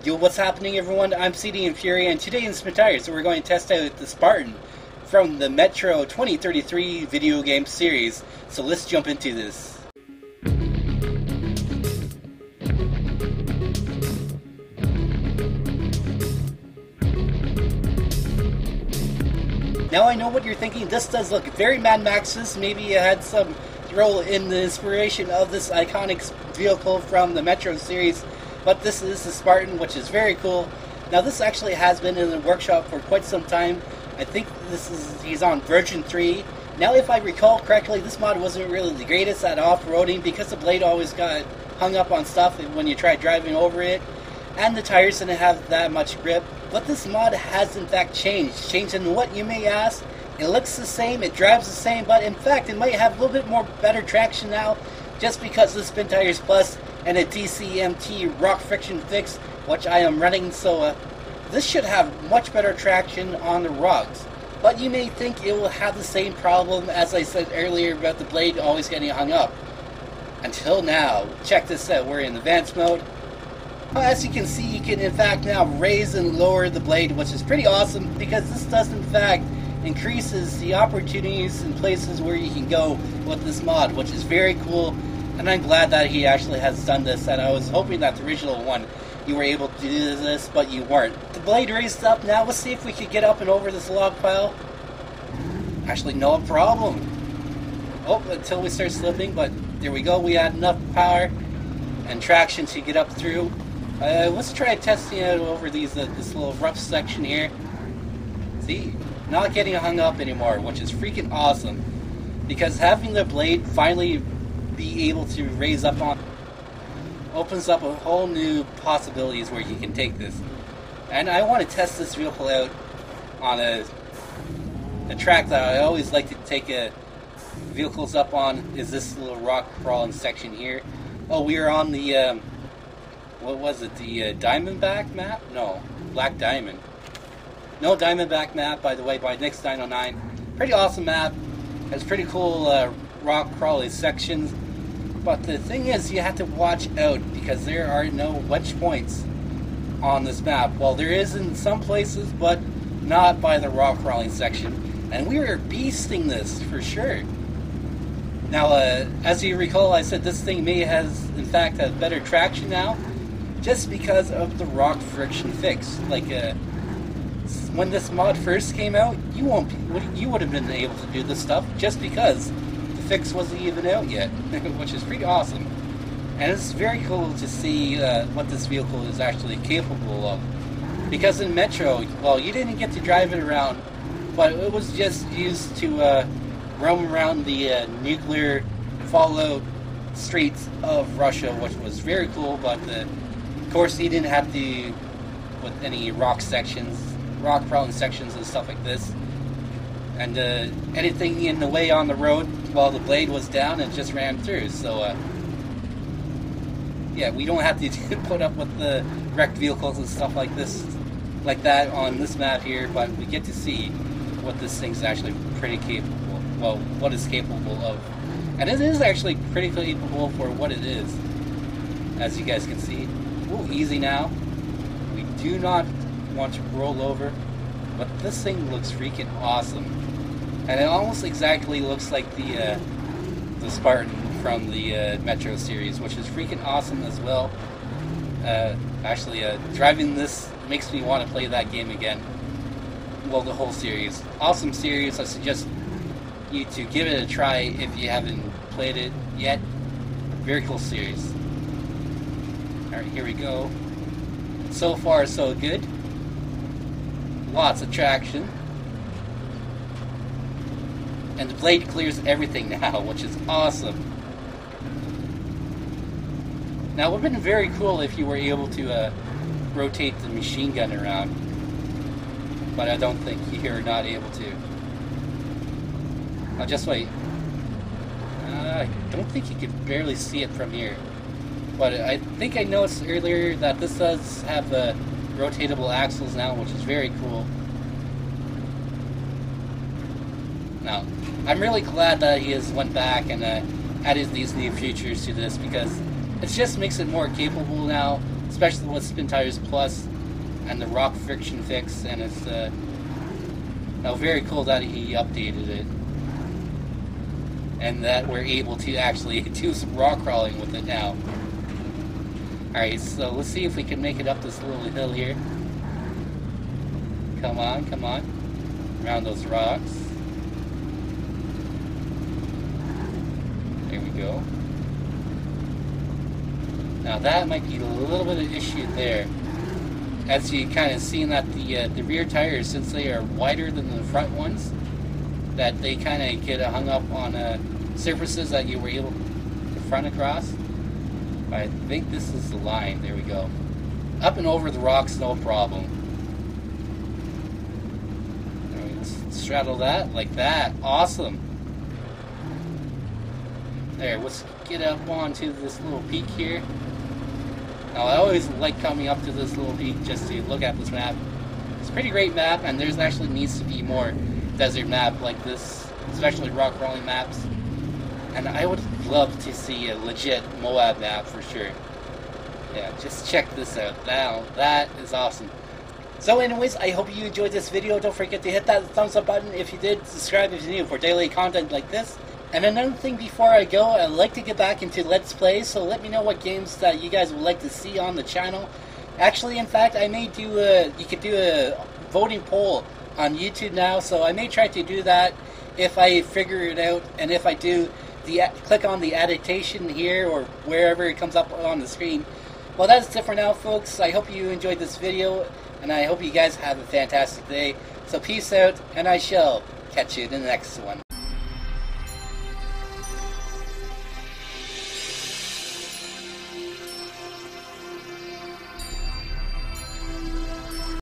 Yo, what's happening everyone? I'm CD and Fury, and today in Spintires we're going to test out the Spartan from the Metro 2033 video game series. So let's jump into this. Now I know what you're thinking, this does look very Mad Max's. Maybe it had some role in the inspiration of this iconic vehicle from the Metro series. But this is the Spartan, which is very cool. Now this actually has been in the workshop for quite some time. I think he's on version 3. Now if I recall correctly, this mod wasn't really the greatest at off-roading because the blade always got hung up on stuff when you tried driving over it. And the tires didn't have that much grip. But this mod has in fact changed. Changed in what, you may ask? It looks the same, it drives the same, but in fact it might have a little bit more better traction now just because of the Spintires Plus and a DCMT rock friction fix, which I am running, so this should have much better traction on the rocks. But you may think it will have the same problem as I said earlier about the blade always getting hung up. Until now. Check this out, we're in advanced mode. As you can see, you can in fact now raise and lower the blade, which is pretty awesome because this does in fact increases the opportunities and places where you can go with this mod, which is very cool. And I'm glad that he actually has done this, and I was hoping that the original one you were able to do this, but you weren't. The blade raised up. Now let's see if we could get up and over this log pile. Actually, no problem. Oh, until we start slipping, but there we go. We had enough power and traction to get up through. Let's try testing it over this little rough section here. See, not getting hung up anymore, which is freaking awesome. Because having the blade finally be able to raise up on opens up a whole new possibilities where you can take this. And I want to test this vehicle out on a track that I always like to take vehicles up on, is this little rock crawling section here. Oh, we are on the what was it, the Diamondback Map? No, Black Diamond. No, Diamondback Map, by the way, by Nick's 909. Pretty awesome map. Has pretty cool rock crawling sections. But the thing is, you have to watch out because there are no wedge points on this map. Well, there is in some places, but not by the rock crawling section. And we are beasting this for sure. Now, as you recall, I said this thing in fact have better traction now, just because of the rock friction fix. Like when this mod first came out, you would have been able to do this stuff just because fix wasn't even out yet, which is pretty awesome. And it's very cool to see what this vehicle is actually capable of. Because in Metro, well, you didn't get to drive it around, but it was just used to roam around the nuclear fallout streets of Russia, which was very cool. But of course, you didn't have to with any rock crawling sections and stuff like this. And anything in the way on the road while the blade was down, it just ran through. So yeah, we don't have to put up with the wrecked vehicles and stuff like that on this map here, but we get to see what this thing's actually pretty capable, well, what it's capable of. And it is actually pretty capable for what it is, as you guys can see. Ooh, easy now. We do not want to roll over, but this thing looks freaking awesome. And it almost exactly looks like the Spartan from the Metro series, which is freaking awesome as well. Actually, driving this makes me want to play that game again. Well, the whole series. Awesome series. I suggest you to give it a try if you haven't played it yet. Very cool series. Alright, here we go. So far, so good. Lots of traction. And the blade clears everything now, which is awesome. Now, it would have been very cool if you were able to rotate the machine gun around. But I don't think you're not able to. Now, just wait. I don't think you can barely see it from here. But I think I noticed earlier that this does have rotatable axles now, which is very cool. Now, I'm really glad that he has went back and added these new features to this, because it just makes it more capable now especially with Spintires Plus and the rock friction fix, and it's very cool that he updated it, and that we're able to actually do some rock crawling with it now. Alright, so let's see if we can make it up this little hill here. Come on, come on. Around those rocks. There we go. Now that might be a little bit of issue there. As you kind of seen that the rear tires, since they are wider than the front ones, that they kind of get hung up on surfaces that you were able to front across. I think this is the line. There we go. Up and over the rocks, no problem. Alright, let's straddle that like that. Awesome. There, let's get up onto this little peak here. Now, I always like coming up to this little peak just to look at this map. It's a pretty great map, and there's actually needs to be more desert map like this, especially rock crawling maps. And I would love to see a legit Moab map for sure. Yeah, just check this out. That is awesome. So anyways, I hope you enjoyed this video. Don't forget to hit that thumbs up button if you did. Subscribe if you're new for daily content like this. And another thing before I go, I'd like to get back into Let's Play, so let me know what games that you guys would like to see on the channel. Actually, in fact, I may do you could do a voting poll on YouTube now, so I may try to do that if I figure it out, and if I do, click on the adaptation here or wherever it comes up on the screen. Well, that's it for now, folks. I hope you enjoyed this video, and I hope you guys have a fantastic day. So peace out, and I shall catch you in the next one.